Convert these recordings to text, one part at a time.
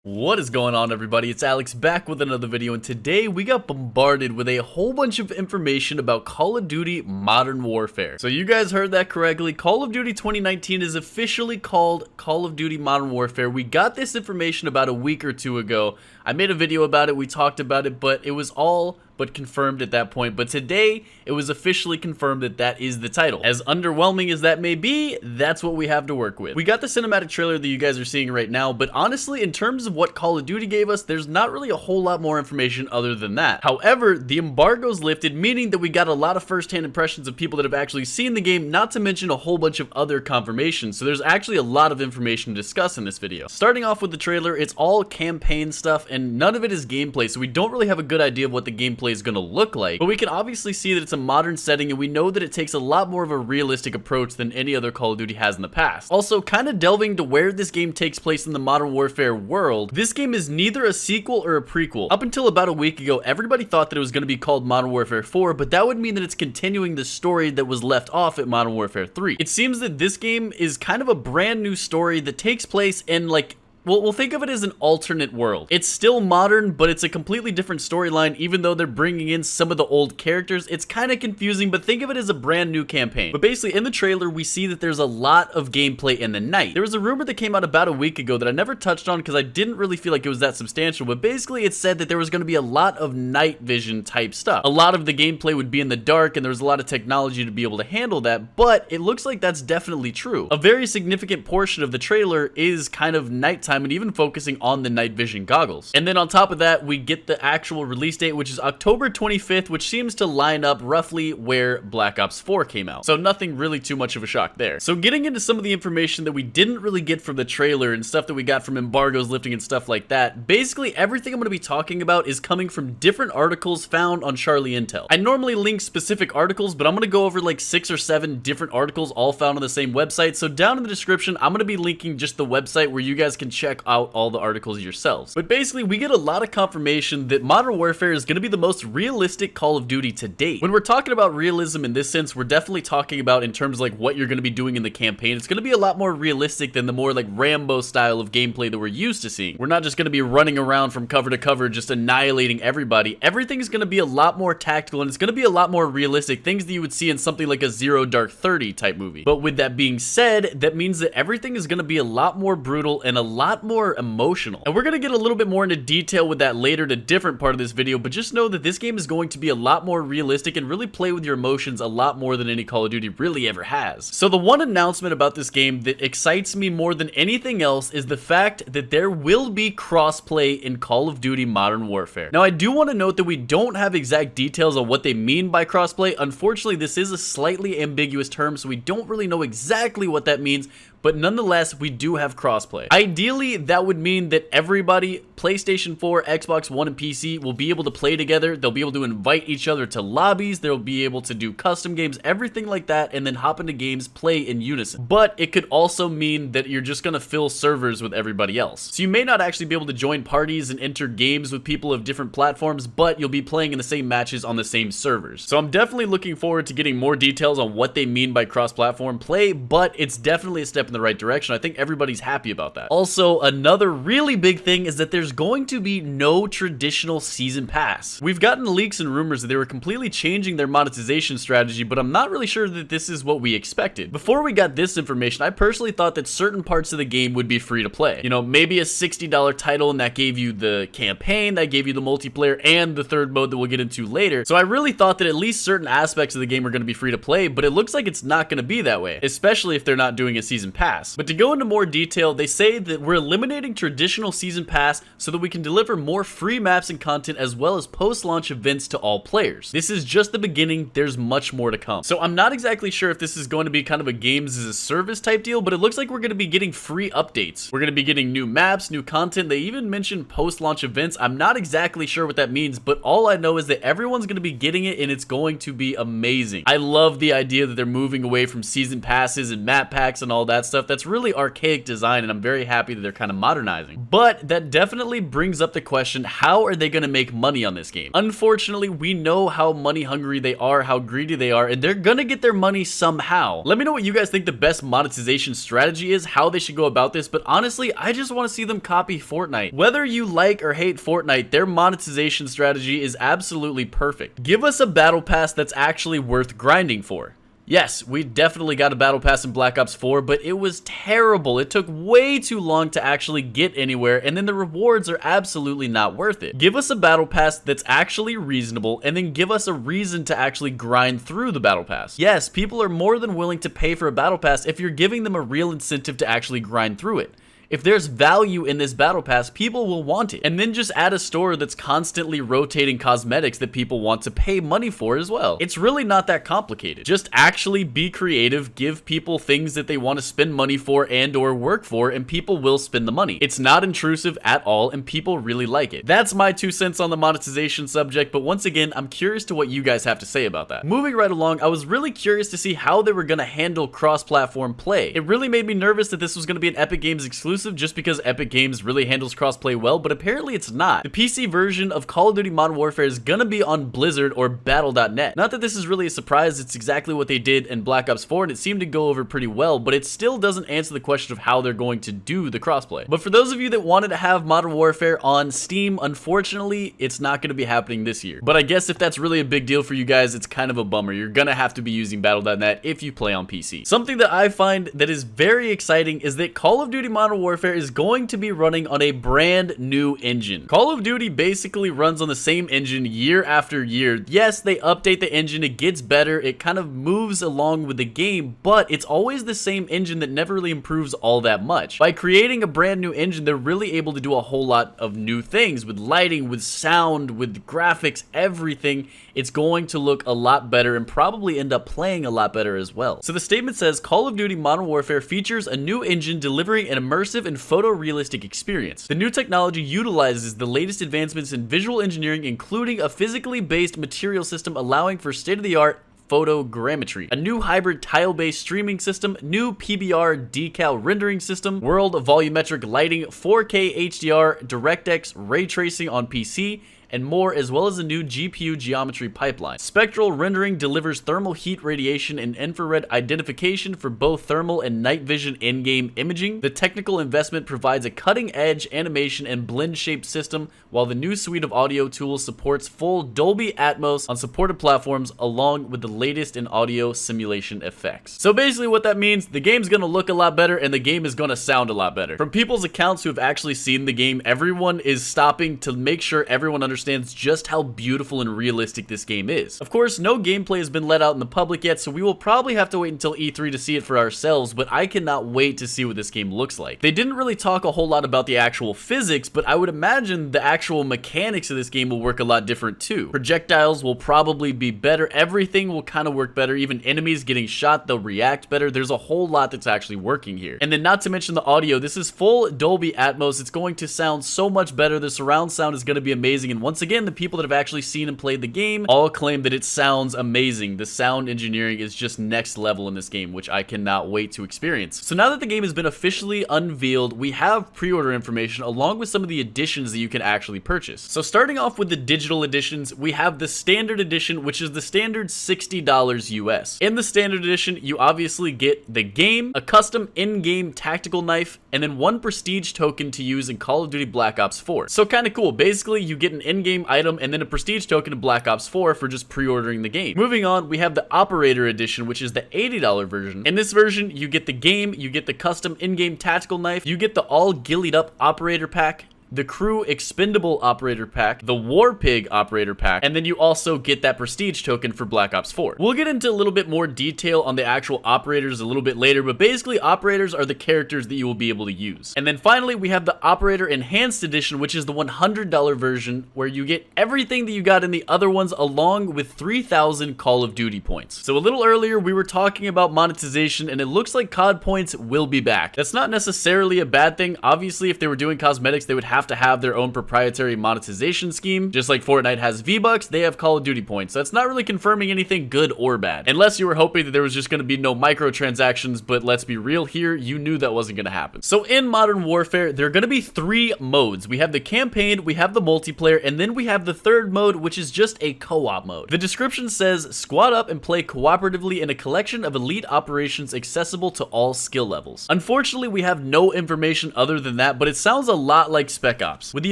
What is going on, everybody? It's Alex back with another video, and today we got bombarded with a whole bunch of information about Call of Duty Modern Warfare. So you guys heard that correctly. Call of Duty 2019 is officially called Call of Duty Modern Warfare. We got this information about a week or two ago. I made a video about it, we talked about it, but it was all but confirmed at that point. But today, it was officially confirmed that that is the title. As underwhelming as that may be, that's what we have to work with. We got the cinematic trailer that you guys are seeing right now, but honestly, in terms of what Call of Duty gave us, there's not really a whole lot more information other than that. However, the embargo's lifted, meaning that we got a lot of first-hand impressions of people that have actually seen the game, not to mention a whole bunch of other confirmations. So there's actually a lot of information to discuss in this video. Starting off with the trailer, it's all campaign stuff, and none of it is gameplay, so we don't really have a good idea of what the gameplay is going to look like, but we can obviously see that it's a modern setting, and we know that it takes a lot more of a realistic approach than any other Call of Duty has in the past. Also, kind of delving to where this game takes place in the Modern Warfare world, this game is neither a sequel or a prequel. Up until about a week ago, everybody thought that it was going to be called Modern Warfare 4, but that would mean that it's continuing the story that was left off at Modern Warfare 3. It seems that this game is kind of a brand new story that takes place in, like, we'll think of it as an alternate world. It's still modern, but it's a completely different storyline, even though they're bringing in some of the old characters. It's kind of confusing, but think of it as a brand new campaign. But basically, in the trailer, we see that there's a lot of gameplay in the night. There was a rumor that came out about a week ago that I never touched on because I didn't really feel like it was that substantial, but basically it said that there was going to be a lot of night vision type stuff. A lot of the gameplay would be in the dark, and there was a lot of technology to be able to handle that, but it looks like that's definitely true. A very significant portion of the trailer is kind of nighttime, and even focusing on the night vision goggles. And then on top of that, we get the actual release date, which is October 25th, which seems to line up roughly where Black Ops 4 came out. So nothing really too much of a shock there. So getting into some of the information that we didn't really get from the trailer and stuff that we got from embargoes lifting and stuff like that, basically everything I'm going to be talking about is coming from different articles found on Charlie Intel. I normally link specific articles, but I'm going to go over like 6 or 7 different articles all found on the same website. So down in the description, I'm going to be linking just the website where you guys can check out all the articles yourselves. But basically, we get a lot of confirmation that Modern Warfare is going to be the most realistic Call of Duty to date. When we're talking about realism in this sense, we're definitely talking about in terms of like what you're going to be doing in the campaign. It's going to be a lot more realistic than the more like Rambo style of gameplay that we're used to seeing. We're not just going to be running around from cover to cover just annihilating everybody. Everything's going to be a lot more tactical, and it's going to be a lot more realistic, things that you would see in something like a Zero Dark 30 type movie. But with that being said, that means that everything is going to be a lot more brutal and a lot more emotional. And we're going to get a little bit more into detail with that later in a different part of this video, but just know that this game is going to be a lot more realistic and really play with your emotions a lot more than any Call of Duty really ever has. So the one announcement about this game that excites me more than anything else is the fact that there will be crossplay in Call of Duty Modern Warfare. Now, I do want to note that we don't have exact details on what they mean by crossplay. Unfortunately, this is a slightly ambiguous term, so we don't really know exactly what that means, but nonetheless, we do have crossplay. Ideally, that would mean that everybody, PlayStation 4, Xbox One, and PC, will be able to play together. They'll be able to invite each other to lobbies. They'll be able to do custom games, everything like that, and then hop into games, play in unison. But it could also mean that you're just going to fill servers with everybody else. So you may not actually be able to join parties and enter games with people of different platforms, but you'll be playing in the same matches on the same servers. So I'm definitely looking forward to getting more details on what they mean by cross-platform play, but it's definitely a step in the right direction. I think everybody's happy about that. Also, another really big thing is that there's going to be no traditional season pass. We've gotten leaks and rumors that they were completely changing their monetization strategy, but I'm not really sure that this is what we expected. Before we got this information, I personally thought that certain parts of the game would be free to play. You know, maybe a $60 title, and that gave you the campaign, that gave you the multiplayer, and the third mode that we'll get into later. So I really thought that at least certain aspects of the game are going to be free to play, but it looks like it's not going to be that way, especially if they're not doing a season pass. But to go into more detail, they say that we're eliminating traditional season pass so that we can deliver more free maps and content as well as post-launch events to all players. This is just the beginning. There's much more to come. So I'm not exactly sure if this is going to be kind of a games as a service type deal, but it looks like we're going to be getting free updates. We're going to be getting new maps, new content. They even mentioned post-launch events. I'm not exactly sure what that means, but all I know is that everyone's going to be getting it, and it's going to be amazing. I love the idea that they're moving away from season passes and map packs and all that stuff. That's really archaic design, and I'm very happy that they're kind of modernizing. But that definitely brings up the question, how are they going to make money on this game? Unfortunately, we know how money hungry they are, how greedy they are, and they're going to get their money somehow. Let me know what you guys think the best monetization strategy is, how they should go about this, but honestly, I just want to see them copy Fortnite. Whether you like or hate Fortnite, their monetization strategy is absolutely perfect. Give us a battle pass that's actually worth grinding for. Yes, we definitely got a battle pass in Black Ops 4, but it was terrible. It took way too long to actually get anywhere, and then the rewards are absolutely not worth it. Give us a battle pass that's actually reasonable, and then give us a reason to actually grind through the battle pass. Yes, people are more than willing to pay for a battle pass if you're giving them a real incentive to actually grind through it. If there's value in this battle pass, people will want it. And then just add a store that's constantly rotating cosmetics that people want to pay money for as well. It's really not that complicated. Just actually be creative, give people things that they want to spend money for and or work for, and people will spend the money. It's not intrusive at all, and people really like it. That's my 2 cents on the monetization subject, but once again, I'm curious to what you guys have to say about that. Moving right along, I was really curious to see how they were going to handle cross-platform play. It really made me nervous that this was going to be an Epic Games exclusive, just because Epic Games really handles crossplay well, but apparently it's not. The PC version of Call of Duty Modern Warfare is gonna be on Blizzard or Battle.net. Not that this is really a surprise, it's exactly what they did in Black Ops 4, and it seemed to go over pretty well, but it still doesn't answer the question of how they're going to do the crossplay. But for those of you that wanted to have Modern Warfare on Steam, unfortunately, it's not gonna be happening this year. But I guess if that's really a big deal for you guys, it's kind of a bummer. You're gonna have to be using Battle.net if you play on PC. Something that I find that is very exciting is that Call of Duty Modern Warfare is going to be running on a brand new engine. Call of Duty basically runs on the same engine year after year. Yes, they update the engine, it gets better, it kind of moves along with the game, but it's always the same engine that never really improves all that much. By creating a brand new engine, they're really able to do a whole lot of new things with lighting, with sound, with graphics, everything. It's going to look a lot better and probably end up playing a lot better as well. So the statement says, Call of Duty Modern Warfare features a new engine delivering an immersive and photorealistic experience. The new technology utilizes the latest advancements in visual engineering, including a physically based material system allowing for state-of-the-art photogrammetry, a new hybrid tile-based streaming system, new PBR decal rendering system, world volumetric lighting, 4K HDR, DirectX ray tracing on PC, and more, as well as a new GPU geometry pipeline. Spectral rendering delivers thermal heat radiation and infrared identification for both thermal and night vision in-game imaging. The technical investment provides a cutting-edge animation and blend-shaped system, while the new suite of audio tools supports full Dolby Atmos on supported platforms, along with the latest in audio simulation effects. So basically what that means, the game's gonna look a lot better and the game is gonna sound a lot better. From people's accounts who have actually seen the game, everyone is stopping to make sure everyone understands just how beautiful and realistic this game is. Of course, no gameplay has been let out in the public yet, so we will probably have to wait until E3 to see it for ourselves, but I cannot wait to see what this game looks like. They didn't really talk a whole lot about the actual physics, but I would imagine the actual mechanics of this game will work a lot different too. Projectiles will probably be better, everything will kind of work better, even enemies getting shot, they'll react better. There's a whole lot that's actually working here. And then not to mention the audio, this is full Dolby Atmos, it's going to sound so much better, the surround sound is going to be amazing, and once again, the people that have actually seen and played the game all claim that it sounds amazing. The sound engineering is just next level in this game, which I cannot wait to experience. So now that the game has been officially unveiled, we have pre-order information along with some of the editions that you can actually purchase. So starting off with the digital editions, we have the standard edition, which is the standard $60 US. In the standard edition, you obviously get the game, a custom in-game tactical knife, and then 1 prestige token to use in Call of Duty Black Ops 4. So kind of cool. Basically, you get an in-game item and then a prestige token in Black Ops 4 for just pre-ordering the game. Moving on, we have the Operator Edition, which is the $80 version. In this version, you get the game, you get the custom in-game tactical knife, you get the all gillied up Operator Pack, the Crew Expendable Operator Pack, the War Pig Operator Pack, and then you also get that Prestige token for Black Ops 4. We'll get into a little bit more detail on the actual operators a little bit later, but basically operators are the characters that you will be able to use. And then finally, we have the Operator Enhanced Edition, which is the $100 version, where you get everything that you got in the other ones along with 3,000 Call of Duty points. So a little earlier, we were talking about monetization, and it looks like COD points will be back. That's not necessarily a bad thing. Obviously, if they were doing cosmetics, they would have have to have their own proprietary monetization scheme. Just like Fortnite has V-Bucks, they have Call of Duty points. So that's not really confirming anything good or bad. Unless you were hoping that there was just going to be no microtransactions, but let's be real here, you knew that wasn't going to happen. So in Modern Warfare, there are going to be 3 modes. We have the campaign, we have the multiplayer, and then we have the third mode, which is just a co-op mode. The description says, squad up and play cooperatively in a collection of elite operations accessible to all skill levels. Unfortunately, we have no information other than that, but it sounds a lot like Spec Ops. With the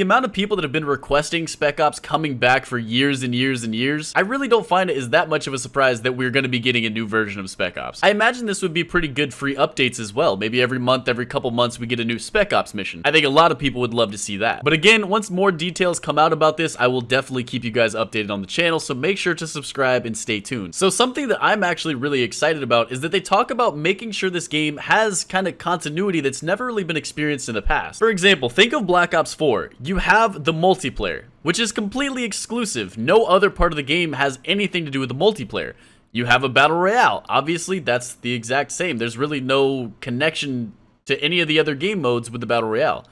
amount of people that have been requesting Spec Ops coming back for years and years and years, I really don't find it as that much of a surprise that we're going to be getting a new version of Spec Ops. I imagine this would be pretty good free updates as well. Maybe every month, every couple months, we get a new Spec Ops mission. I think a lot of people would love to see that. But again, once more details come out about this, I will definitely keep you guys updated on the channel, so make sure to subscribe and stay tuned. So something that I'm actually really excited about is that they talk about making sure this game has kind of continuity that's never really been experienced in the past. For example, think of Black Ops 4. You have the multiplayer, which is completely exclusive. No other part of the game has anything to do with the multiplayer. You have a battle royale. Obviously, that's the exact same. There's really no connection to any of the other game modes with the battle royale.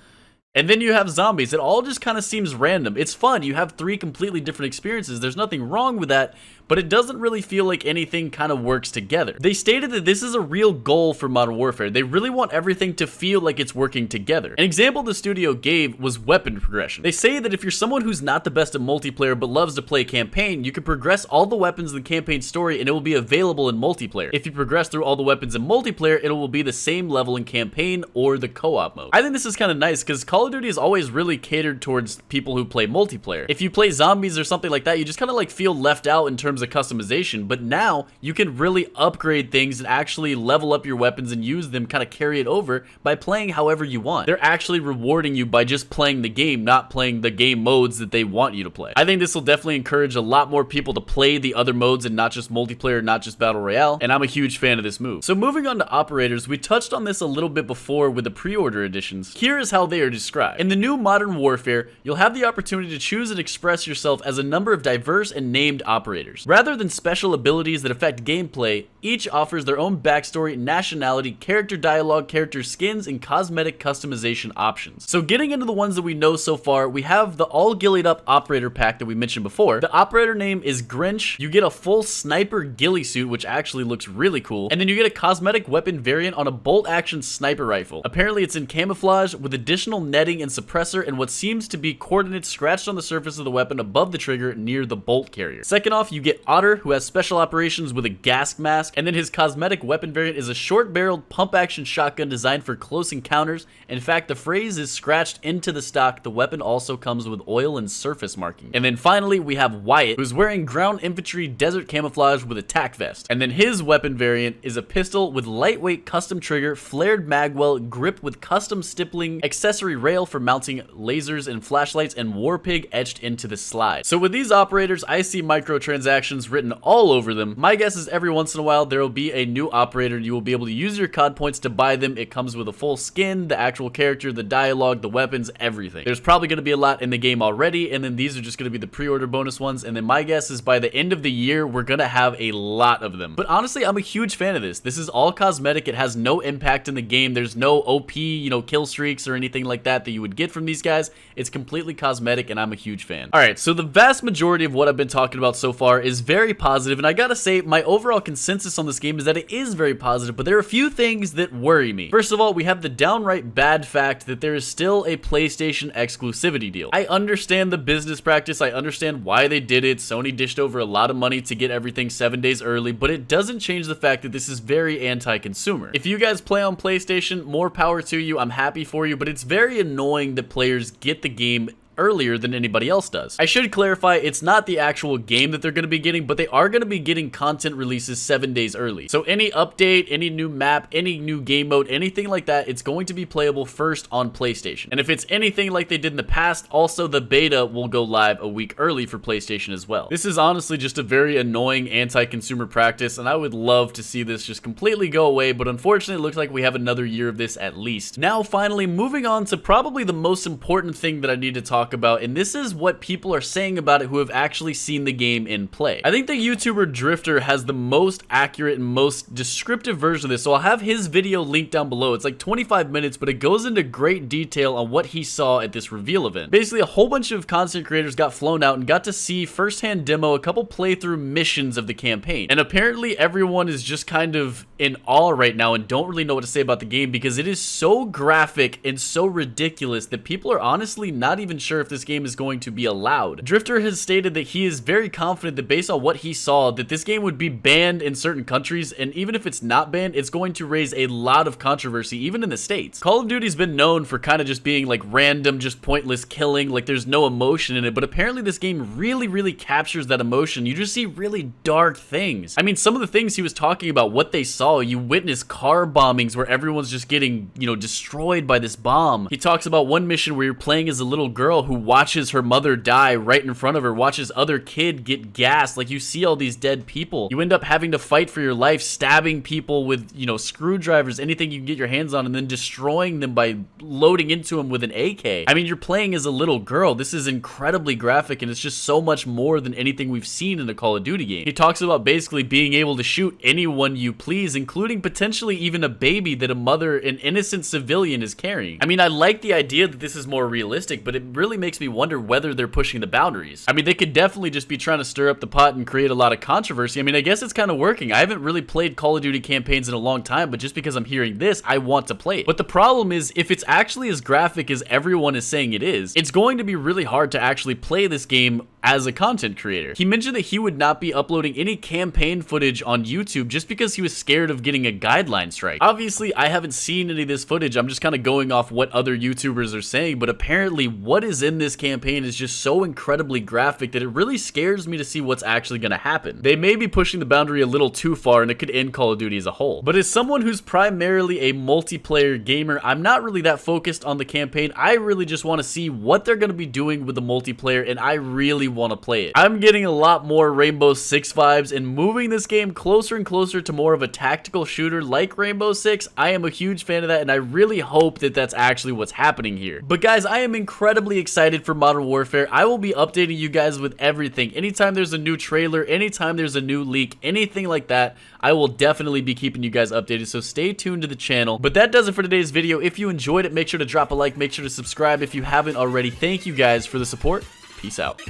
And then you have zombies. It all just kind of seems random. It's fun. You have 3 completely different experiences. There's nothing wrong with that, but it doesn't really feel like anything kind of works together. They stated that this is a real goal for Modern Warfare. They really want everything to feel like it's working together. An example the studio gave was weapon progression. They say that if you're someone who's not the best at multiplayer but loves to play campaign, you can progress all the weapons in the campaign story and it will be available in multiplayer. If you progress through all the weapons in multiplayer, it will be the same level in campaign or the co-op mode. I think this is kind of nice because Call of Duty is always really catered towards people who play multiplayer. If you play zombies or something like that, you just kind of like feel left out in terms of customization, but now you can really upgrade things and actually level up your weapons and use them, kind of carry it over by playing however you want. They're actually rewarding you by just playing the game, not playing the game modes that they want you to play. I think this will definitely encourage a lot more people to play the other modes and not just multiplayer, not just battle royale, and I'm a huge fan of this move. So moving on to operators, we touched on this a little bit before with the pre-order editions. Here is how they are described. In the new Modern Warfare, you'll have the opportunity to choose and express yourself as a number of diverse and named operators. Rather than special abilities that affect gameplay, each offers their own backstory, nationality, character dialogue, character skins, and cosmetic customization options. So getting into the ones that we know so far, we have the all gillied up operator pack that we mentioned before. The operator name is Grinch. You get a full sniper ghillie suit, which actually looks really cool. And then you get a cosmetic weapon variant on a bolt action sniper rifle. Apparently it's in camouflage with additional netting and suppressor and what seems to be coordinates scratched on the surface of the weapon above the trigger near the bolt carrier. Second off, you get Otter, who has special operations with a gas mask, and then his cosmetic weapon variant is a short-barreled pump-action shotgun designed for close encounters. In fact, the phrase is scratched into the stock. The weapon also comes with oil and surface marking. And then finally, we have Wyatt, who's wearing ground infantry desert camouflage with a tac vest. And then his weapon variant is a pistol with lightweight custom trigger, flared magwell, grip with custom stippling, accessory rail for mounting lasers and flashlights, and Warpig etched into the slide. So with these operators, I see microtransactions written all over them. My guess is every once in a while there will be a new operator. You will be able to use your COD points to buy them. It comes with a full skin, the actual character, the dialogue, the weapons, everything. There's probably going to be a lot in the game already, and then these are just going to be the pre-order bonus ones, and then my guess is by the end of the year we're going to have a lot of them. But honestly, I'm a huge fan of this. This is all cosmetic. It has no impact in the game. There's no OP, kill streaks or anything like that you would get from these guys. It's completely cosmetic, and I'm a huge fan. Alright, so the vast majority of what I've been talking about so far is very positive, and I gotta say, my overall consensus on this game is that it is very positive, but there are a few things that worry me. First of all, we have the downright bad fact that there is still a PlayStation exclusivity deal. I understand the business practice, I understand why they did it. Sony dished over a lot of money to get everything 7 days early, but it doesn't change the fact that this is very anti-consumer. If you guys play on PlayStation, more power to you, I'm happy for you, but it's very annoying that players get the game earlier than anybody else does. I should clarify, it's not the actual game that they're going to be getting, but they are going to be getting content releases 7 days early. So any update, any new map, any new game mode, anything like that, it's going to be playable first on PlayStation. And if it's anything like they did in the past, also the beta will go live a week early for PlayStation as well. This is honestly just a very annoying anti-consumer practice, and I would love to see this just completely go away, but unfortunately it looks like we have another year of this at least. Now finally, moving on to probably the most important thing that I need to talk talk about, and this is what people are saying about it who have actually seen the game in play. I think the YouTuber Drifter has the most accurate and most descriptive version of this, so I'll have his video linked down below. It's like 25 minutes, but it goes into great detail on what he saw at this reveal event. Basically, a whole bunch of content creators got flown out and got to see firsthand demo a couple playthrough missions of the campaign, and apparently everyone is just kind of in awe right now and don't really know what to say about the game because it is so graphic and so ridiculous that people are honestly not even sure if this game is going to be allowed. Drifter has stated that he is very confident that based on what he saw, that this game would be banned in certain countries, and even if it's not banned, it's going to raise a lot of controversy even in the States. Call of Duty's been known for kind of just being like random, just pointless killing, like there's no emotion in it, but apparently this game really captures that emotion. You just see really dark things. I mean, some of the things he was talking about, what they saw, you witness car bombings where everyone's just getting, you know, destroyed by this bomb. He talks about one mission where you're playing as a little girl who watches her mother die right in front of her, watches other kid get gassed. Like, you see all these dead people. You end up having to fight for your life, stabbing people with, you know, screwdrivers, anything you can get your hands on, and then destroying them by loading into them with an AK. I mean, you're playing as a little girl. This is incredibly graphic, and it's just so much more than anything we've seen in a Call of Duty game. He talks about basically being able to shoot anyone you please, including potentially even a baby that a mother, an innocent civilian, is carrying. I mean, I like the idea that this is more realistic, but it really makes me wonder whether they're pushing the boundaries. I mean, they could definitely just be trying to stir up the pot and create a lot of controversy. I mean, I guess it's kind of working. I haven't really played Call of Duty campaigns in a long time, but just because I'm hearing this, I want to play it. But the problem is, if it's actually as graphic as everyone is saying it is, it's going to be really hard to actually play this game as a content creator. He mentioned that he would not be uploading any campaign footage on YouTube just because he was scared of getting a guideline strike. Obviously, I haven't seen any of this footage. I'm just kind of going off what other YouTubers are saying, but apparently what is in this campaign is just so incredibly graphic that it really scares me to see what's actually going to happen. They may be pushing the boundary a little too far and it could end Call of Duty as a whole. But as someone who's primarily a multiplayer gamer, I'm not really that focused on the campaign. I really just want to see what they're going to be doing with the multiplayer, and I really want to play it. I'm getting a lot more Rainbow Six vibes, and moving this game closer and closer to more of a tactical shooter like Rainbow Six. I am a huge fan of that, and I really hope that that's actually what's happening here. But guys, I am incredibly excited for Modern Warfare. I will be updating you guys with everything. Anytime there's a new trailer, anytime there's a new leak, anything like that, I will definitely be keeping you guys updated, so stay tuned to the channel. But that does it for today's video. If you enjoyed it, make sure to drop a like, make sure to subscribe if you haven't already. Thank you guys for the support. Peace out.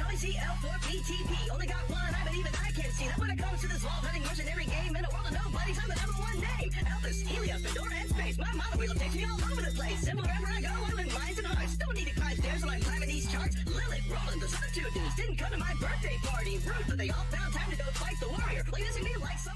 Didn't come to my birthday party. Rude, but they all found time to go fight the warrior. Like this, me like some